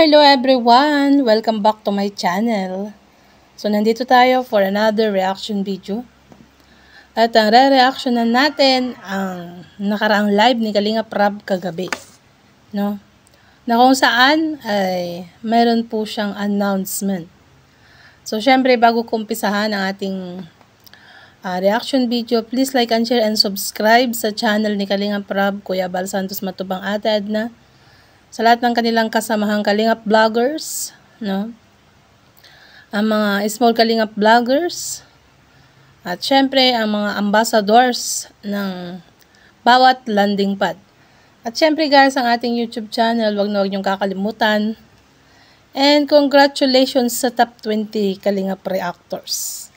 Hello everyone! Welcome back to my channel. So, nandito tayo for another reaction video. At ang re-reactionan natin ang nakaraang live ni Kalinga Prab kagabi. No? Na kung saan ay meron po siyang announcement. So, syempre bago kumpisahan ang ating reaction video, please like and share and subscribe sa channel ni Kalinga Prab, Kuya Bal Santos Matubang, Ate Edna. Sa lahat ng kanilang kasamahang Kalingap vloggers, no? Ang mga small Kalingap vloggers, at syempre ang mga ambassadors ng bawat landing pad. At syempre guys, ang ating YouTube channel, wag na wag niyong kakalimutan. And congratulations sa top 20 Kalingap reactors.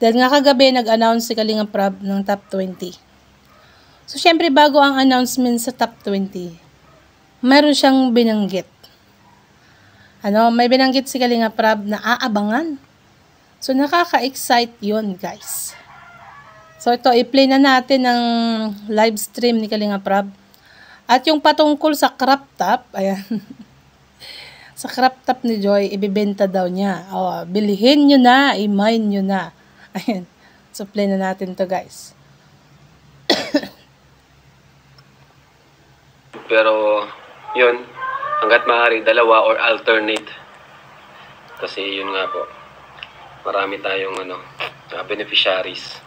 Dahil nga kagabi nag-announce si Kalinga Prab ng top 20. So syempre bago ang announcement sa top 20, meron siyang binanggit. May binanggit si Kalinga Prab na aabangan. So, nakaka-excite yun, guys. So, ito, i-play na natin ng live stream ni Kalinga Prab. At yung patungkol sa crop top, ayan. Sa crop top ni Joy, ibibenta daw niya. Bilihin nyo na, i-mine nyo na. Ayan. So, play na natin to, guys. Pero, yun, hanggat maaari, dalawa or alternate. Kasi yun nga po, marami tayong beneficiaries.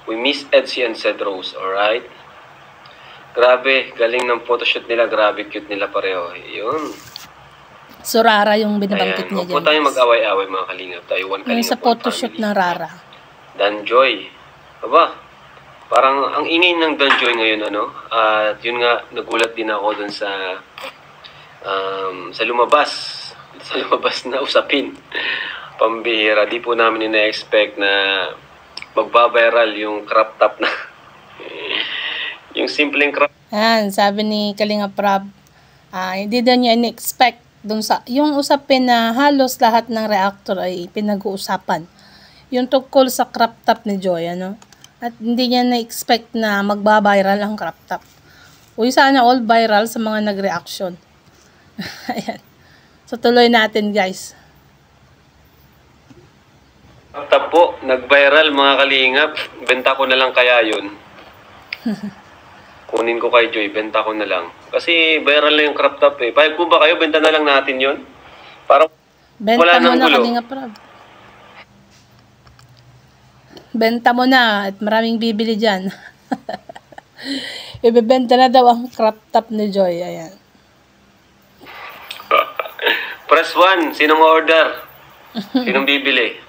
We miss Edsy and Cedros, alright? Grabe, galing ng photoshoot nila, grabe cute nila pareho. Yun. So, Rara yung binabanggit niya dyan. Huwag po tayong mag-away-away mga kalingap. Tayo, one kalingap, yung sa photoshoot ng Rara. Dan Joy. Aba, parang ang ingay ng Danjoy ngayon, at yun nga, nagulat din ako dun sa lumabas na usapin. Pambihira, di po namin ina-expect na magbabiral yung crop top na yung simpleng crop. Ayan, sabi ni Kalinga Prab, hindi daw niya in-expect dun sa yung usapin na halos lahat ng reactor ay pinag-uusapan. Yung tungkol sa crop top ni Joy, At hindi niya na-expect na magbabiral ang crop top. Uy, sana all viral sa mga nag-reaction. Ayan. So, tuloy natin, guys. Crop top po, nag-viral mga kalingap. Benta ko na lang kaya yun. Kunin ko kay Joy, benta ko na lang. Kasi viral na yung crop top eh. Pahig po ba kayo, benta na lang natin yun? Parang benta wala mo nang na, gulo. Kalinga Prab. Benta mo na at maraming bibili dyan. Ibebenta na daw ang crop top ni Joy. Ayan. Press 1. Sinong order? Sinong bibili?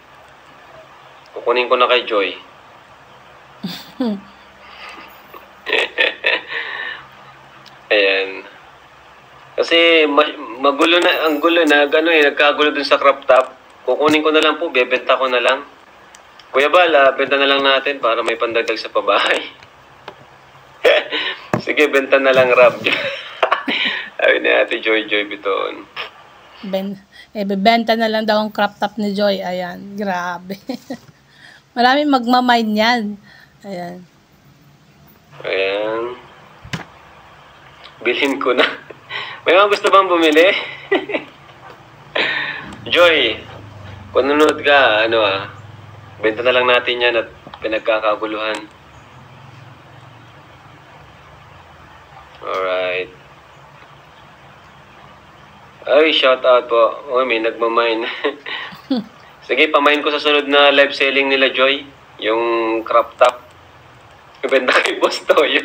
Kukunin ko na kay Joy. Ayan. Kasi magulo na, ang gulo na, nagkagulo dun sa crop top. Kukunin ko na lang po, bebenta ko na lang. Kuya Bal, benta na lang natin para may pandagdag sa pabahay. Sige, benta na lang, Rab. Sabi ni Ate Joy Biton. Bebenta na lang daw ang crop top ni Joy. Ayan, grabe. Maraming magmamine yan. Ayan. Ayan. Bilhin ko na. May mga gusto bang bumili? Joy, kung nanonood ka, benta na lang natin yan at pinagkakaguluhan. Alright. Ay, shout out po. May nagmamine. Sige, pamain ko sa sunod na live selling nila, Joy. Yung crop top. Ibenta kay Boss Toyo.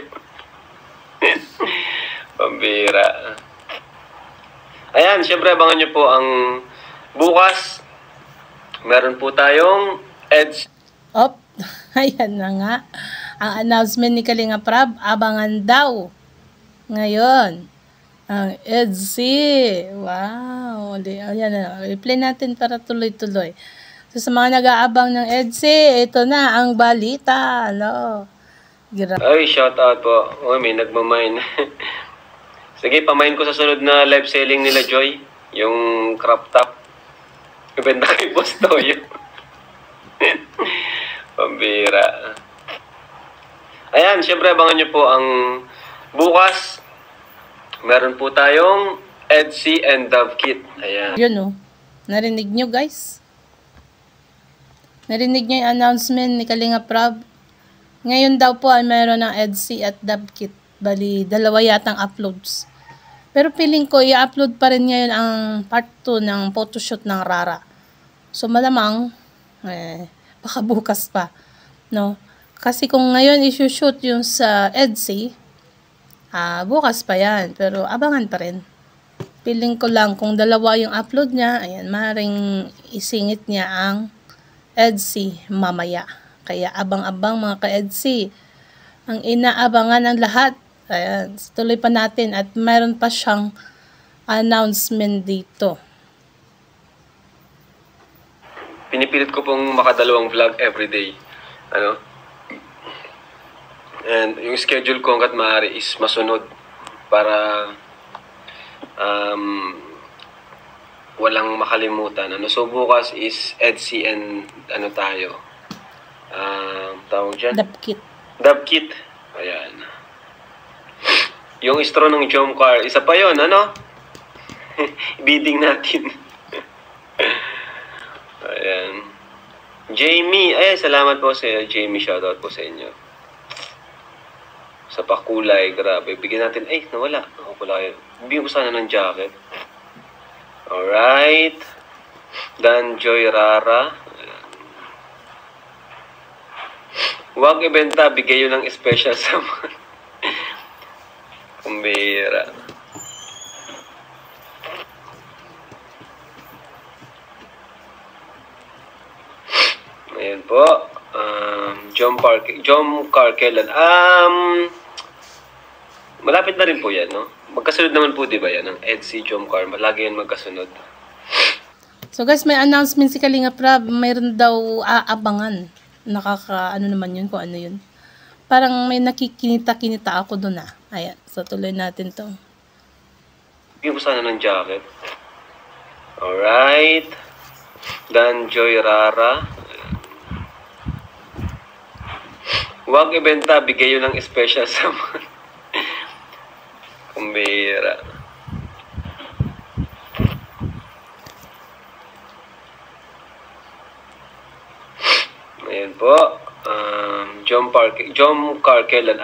Pambira. Ayan, syempre abangan nyo po ang bukas. Meron po tayong EDSI. Op, ayan na nga. Ang announcement ni Kalinga Prab, abangan daw. Ngayon, ang EDSI. Wow. Ayan na. I-play natin para tuloy-tuloy. So, sa mga nag-aabang ng EDSI, ito na ang balita. Ano? Ay, shout out po. Oh, may nagmamine. Sige, pamain ko sa sunod na live selling nila Joy. Yung crop top. Ibenta kay Boss Toyo. Pambira. Ayan, syempre abangan nyo po ang bukas. Meron po tayong EDSI and Dove Kit. Ayan. Yun oh. Narinig nyo guys? Narinig nyo yung announcement ni Kalinga Prab? Ngayon daw po ay meron ng EDSI at Dove Kit. Bali, dalawa yatang uploads. Pero feeling ko, i-upload pa rin ngayon ang part 2 ng photoshoot ng Rara. So, malamang, baka bukas pa. No? Kasi kung ngayon i-shoot yung sa EDSI, bukas pa yan. Pero abangan pa rin. Feeling ko lang, kung dalawa yung upload niya, ayan, maaaring isingit niya ang EDSI mamaya. Kaya abang-abang mga ka-EDSI. Ang inaabangan ng lahat, ayan, tuloy pa natin at mayroon pa siyang announcement dito. Pinipilit ko pong makadalawang vlog everyday. Ano? And yung schedule ko hanggat maaari is masunod para walang makalimutan. Ano? So bukas is EDSI and ano tayo? Tawag dyan? Dove Kit. Dove Kit. Ayan. Yung straw ng Jomcar, isa pa yon, ano? Bidding natin. Ayan. Jamie, salamat po sa Jamie, shoutout po sa inyo. Sa pakulay, grabe. Bigyan natin, nawala. Ako pala yun. Bigyan ko sana ng jacket. Alright. Dan Joy Rara. Ayan. Huwag ibenta, bigay yun ng special sa mga. Kumbira. Ayan po. Jom Carkelan. Malapit na rin po yan, no? Magkasunod naman po, di ba yan? Ang EDSI, Jom Car. Lagi yan magkasunod. So guys, may announcement si Kalinga Prab. Mayroon daw aabangan. Ano naman yun, kung ano yun. Parang may nakikinita-kinita ako doon Ayan, so tuloy natin to. Bigyan ko sana ng jacket. Alright. Dan Joy Rara. Huwag ibenta, bigay yun ng special sa mga. Kumbira. Ayan po. Jom Carkelan.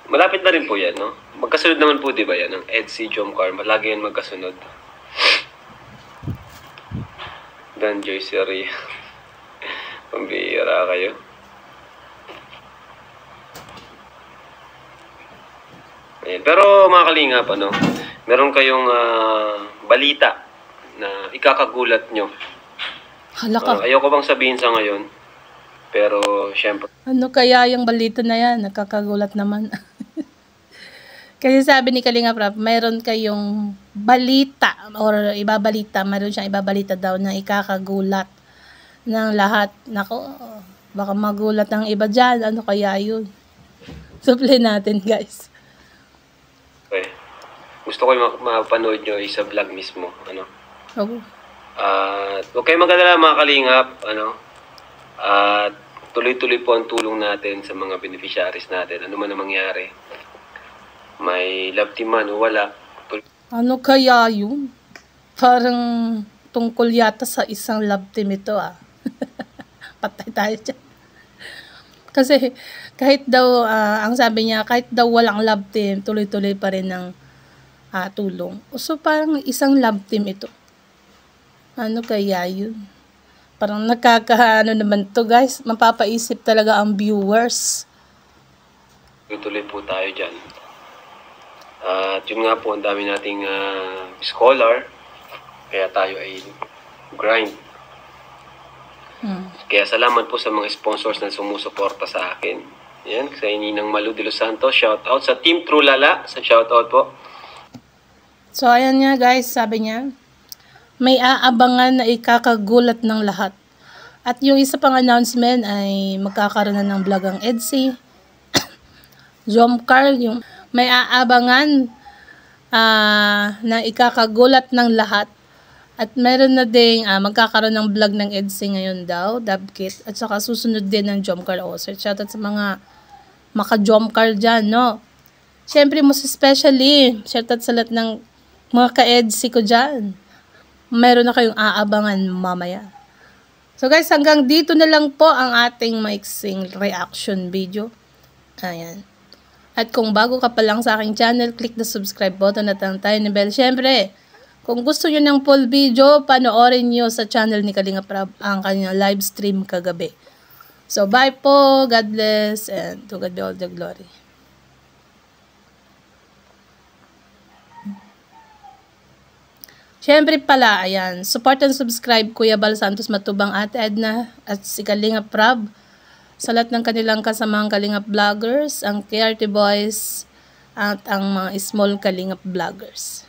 Malapit na rin po yan, no? Magkasunod naman po, di ba yan? Ang EDSI, Jom Car. Lagi yan magkasunod. Dan Joy Siri. Pambira kayo. Ayan. Pero mga kalingap, meron kayong balita na ikakagulat nyo. Hala ka. Ayoko bang sabihin sa ngayon, pero syempre. Ano kaya yung balita na yan? Nakakagulat naman. Kasi sabi ni Kalinga Prab, mayroon kayong balita or ibabalita, mayroon siyang ibabalita daw na ikakagulat ng lahat. Nako, baka magulat ang iba dyan. Ano kaya yun? Suplay natin, guys. Okay. Gusto ko yung mapanood nyo sa vlog mismo. Oh. Huwag kayo mag-alala mga kalingap. Tuloy-tuloy po ang tulong natin sa mga beneficiaries natin. Ano man ang mangyari. May love team man o wala. Ano kaya yun? Parang tungkol yata sa isang love team ito Patay tayo dyan. Kasi kahit daw, ang sabi niya, kahit daw walang love team, tuloy-tuloy pa rin ng tulong. So parang isang love team ito. Ano kaya yun? Parang naman to guys. Mapapaisip talaga ang viewers. Tuloy po tayo dyan. At yun nga po, ang dami nating scholar. Kaya tayo ay grind. Kaya salamat po sa mga sponsors na sumusuporta sa akin. Yan, sa Ninang Malu de Los Santos, shout out. Sa Team Trulala, sa shout out po. So, ayan nga guys, sabi niya, may aabangan na ikakagulat ng lahat. At yung isa pang announcement ay magkakaroon na ng vlog ang EDSI. Jomcar, yung may aabangan na ikakagulat ng lahat. At meron na ding magkakaroon ng vlog ng EDSI ngayon daw, Dabkit. At saka susunod din ng Jomcar also. Shoutout sa mga maka-Jomcar dyan, no? Siyempre, most especially, shoutout sa lahat ng mga ka-EDSI ko dyan. Meron na kayong aabangan mamaya. So guys, hanggang dito na lang po ang ating maiksing reaction video. Ayan. At kung bago ka pa lang sa aking channel, click the subscribe button at ang tiny bell. Siyempre, kung gusto nyo ng full video, panoorin nyo sa channel ni Kalinga Prab ang kanyang live stream kagabi. So, bye po. God bless. And to God be all the glory. Siyempre pala, ayan, support and subscribe Kuya Bal Santos Matubang, Ate Edna, at si Kalinga Prab. Sa lahat ng kanilang kasamang Kalingap vloggers, ang KRT Boys, at ang mga small Kalingap vloggers.